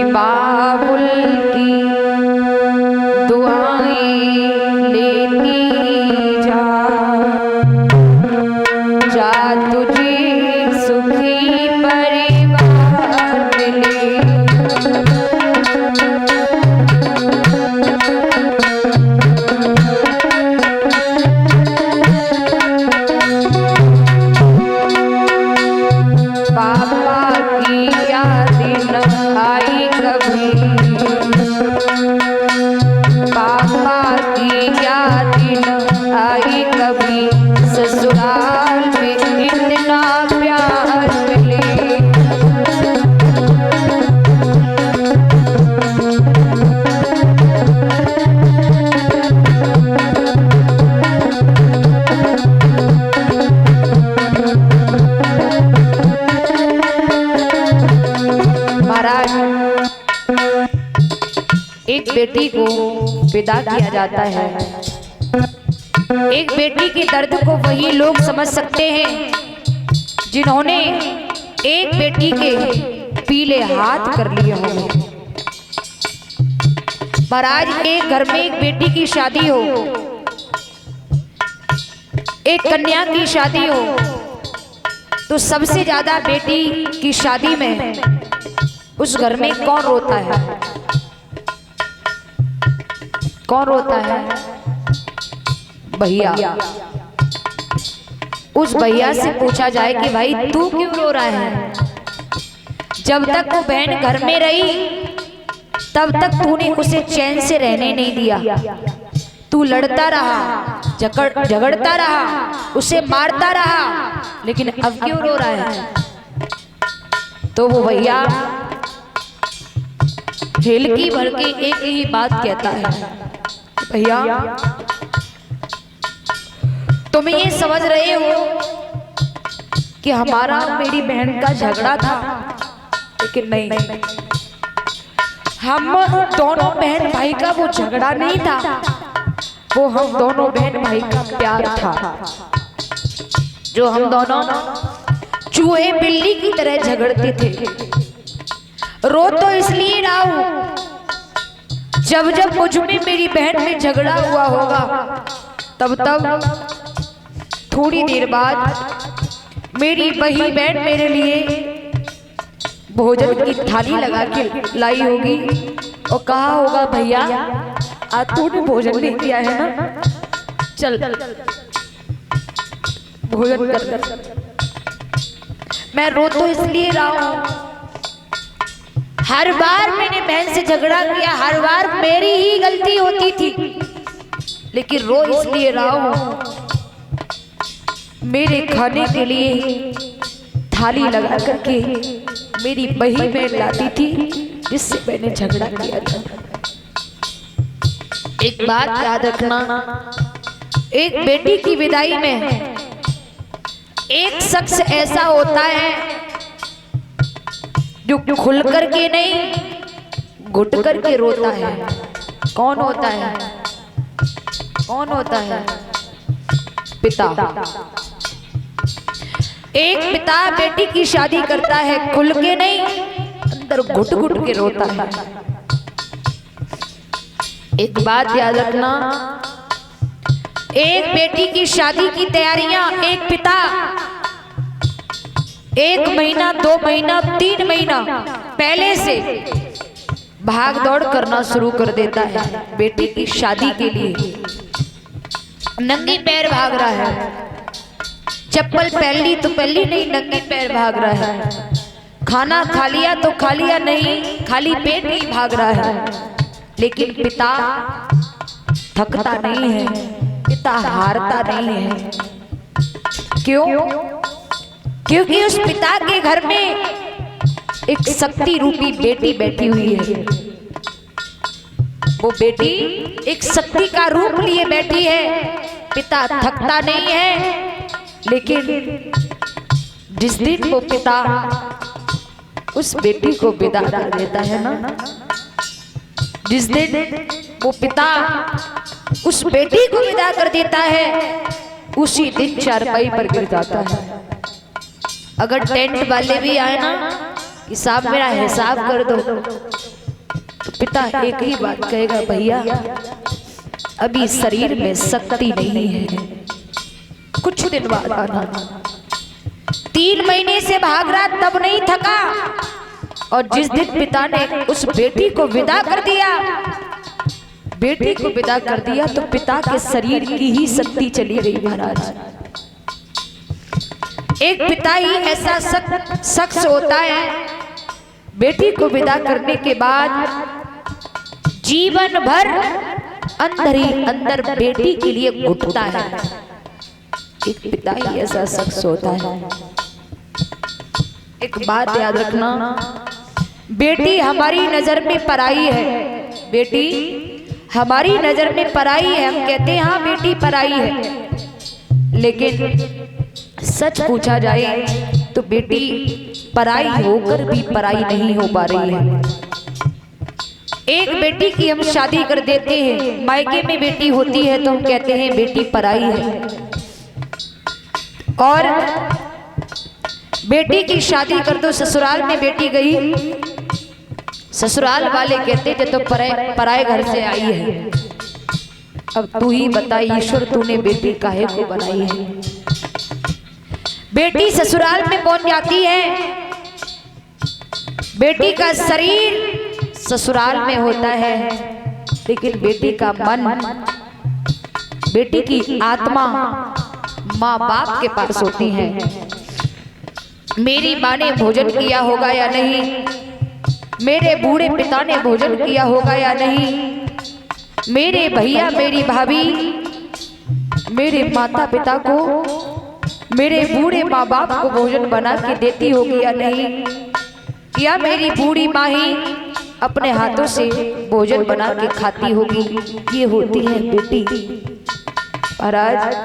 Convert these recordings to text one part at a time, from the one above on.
बाबुल की दुआएं लेती जा, जा तुझे सुखी परिवार मिले। पापा की याद न आई कभी, पापा की याद न आई कभी, ससुराल में इतना प्यार मिले। महाराज, एक बेटी को विदा किया जाता है। एक बेटी के दर्द को वही लोग समझ सकते हैं जिन्होंने एक बेटी के पीले हाथ कर लिए होंगे। महाराज, एक घर में एक बेटी की शादी हो, एक कन्या की शादी हो, तो सबसे ज्यादा बेटी की शादी में उस घर में कौन रोता है? कौन रोता है? भैया। उस भैया से पूछा जाए कि भाई तू क्यों रो रहा है? जब तक वो बहन घर में रही तब तक तूने उसे चैन से रहने नहीं दिया। तू लड़ता रहा, झगड़ता रहा, उसे मारता रहा, लेकिन अब क्यों रो रहा है? तो वो भैया हेलकी भर के एक ही बात कहता है, भैया तुम ये समझ रहे हो कि हमारा मेरी बहन का झगड़ा था, लेकिन नहीं, हम दोनों बहन भाई का वो झगड़ा नहीं था, वो हम दोनों बहन भाई का प्यार था, जो हम दोनों चूहे बिल्ली की तरह झगड़ते थे। रो तो इसलिए रहा हूं, जब जब मुझ में मेरी बहन में झगड़ा हुआ होगा तब तब थोड़ी देर बाद मेरी वही बहन मेरे लिए भोजन की थाली लगा के लाई होगी और कहा होगा, भैया आज तूने भोजन नहीं किया है ना, चल भोजन कर। मैं रो तो इसलिए रहा हूं, हर बार मैंने बहन से झगड़ा किया, हर बार मेरी ही गलती होती थी, लेकिन रो इसलिए रहा हूं, मेरे खाने के लिए थाली लगा करके मेरी बही बहन लाती थी जिससे मैंने झगड़ा किया था। एक बात याद रखना, एक बेटी की विदाई में एक शख्स ऐसा होता है जो खुल करके नहीं घुट करके रोता है। कौन होता है? कौन होता है? पिता। एक पिता बेटी की शादी करता है, खुल के नहीं, अंदर घुट घुट के रोता है। एक बात याद रखना, एक बेटी की शादी की तैयारियां एक पिता 1 महीना, 2 महीना, 3 महीना पहले से भाग दौड़ करना शुरू कर देता है बेटी की शादी के लिए। नंगे पैर भाग रहा है, चप्पल पहन ली तो पहन ली नहीं, नंगे पैर भाग रहा है। खाना खा लिया तो खा लिया नहीं, खाली पेट ही भाग रहा है। लेकिन पिता थकता नहीं है, पिता हारता नहीं है। क्यों? क्योंकि उस पिता के घर में एक शक्ति रूपी बेटी बैठी हुई है। वो बेटी एक शक्ति का रूप लिए बैठी है। पिता थकता नहीं है, लेकिन जिस दिन वो पिता उस बेटी को विदा कर देता है ना, जिस दिन वो पिता उस बेटी को विदा कर देता है, उसी दिन चारपाई पर गिर जाता है। अगर टेंट वाले भी आए ना, कि साहब मेरा हिसाब कर दो, तो पिता एक ही बात कहेगा, भैया अभी शरीर में शक्ति नहीं है, कुछ दिन बाद आना। 3 महीने से भाग रहा तब नहीं थका, और जिस दिन पिता ने उस बेटी को विदा कर दिया, बेटी को विदा कर दिया, तो पिता के शरीर की ही शक्ति चली गई महाराज। एक पिता ही ऐसा शख्स होता है, बेटी को विदा करने के बाद जीवन भर अंदर ही अंदर बेटी के लिए घुटता है। एक पिता ही ऐसा शख्स होता है। एक बात याद रखना, बेटी हमारी नजर में पराई है, बेटी हमारी नजर में पराई है। हम कहते हैं हाँ बेटी पराई है, लेकिन सच पूछा जाए तो बेटी पराई होकर भी पराई नहीं हो पा रही है। एक बेटी की हम शादी कर देते हैं, मायके में बेटी होती है तो हम कहते हैं बेटी पराई है, और बेटी की शादी कर दो, ससुराल में बेटी गई, ससुराल वाले कहते थे तो पराए घर से आई है। अब तू ही बता ईश्वर, तूने बेटी काहे को बनाई है। बेटी ससुराल में पहुंच जाती है, बेटी का शरीर ससुराल में होता है, लेकिन बेटी का मन, बेटी की आत्मा माँ बाप के पास होती है। मेरी माँ ने भोजन किया होगा या नहीं, मेरे बूढ़े पिता ने भोजन किया होगा या नहीं, मेरे भैया मेरी भाभी मेरे माता पिता को, मेरे बूढ़े माँ बाप को भोजन बना के देती होगी या नहीं, या मेरी बूढ़ी माँ ही अपने हाथों से भोजन बना के खाती होगी। ये होती है बेटी। महाराज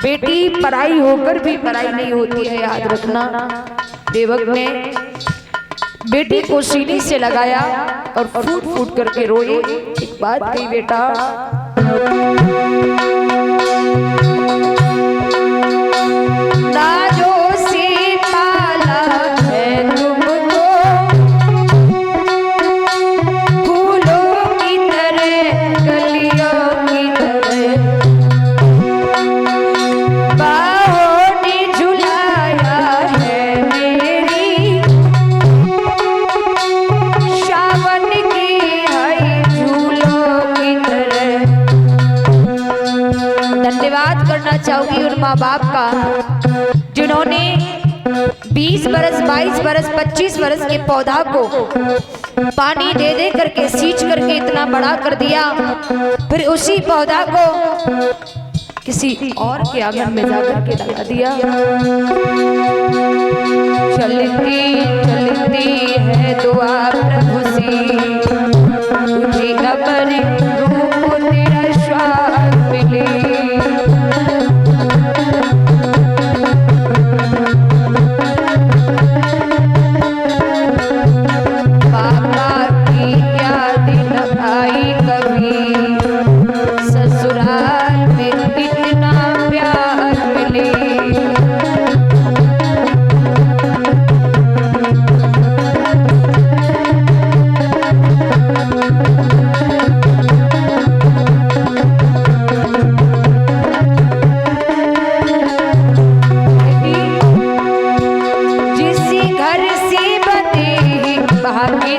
बेटी पराई होकर भी पराई नहीं होती है, याद रखना। देवक ने बेटी को सीने से लगाया और फूट फूट करके रोए। एक बात कही, बेटा लाजों से पाला है तुमको, फूलों की तरह कलियों की तरह, बाहों ने झुलाया है मेरी, सावन की हई झूलों की तरह। धन्यवाद करना चाहूंगी उन माँ बाप का जिन्होंने 20 बरस, 22 बरस, 25 बरस के पौधा को पानी दे दे करके, सींच करके इतना बड़ा कर दिया, फिर उसी पौधा को किसी और के आंगन में जाकर के लगा दिया। चलती चलती है दुआ प्रभु से, तुझे अमर रूप तेरा श्वास मिले। जिस घर से बने भाग्य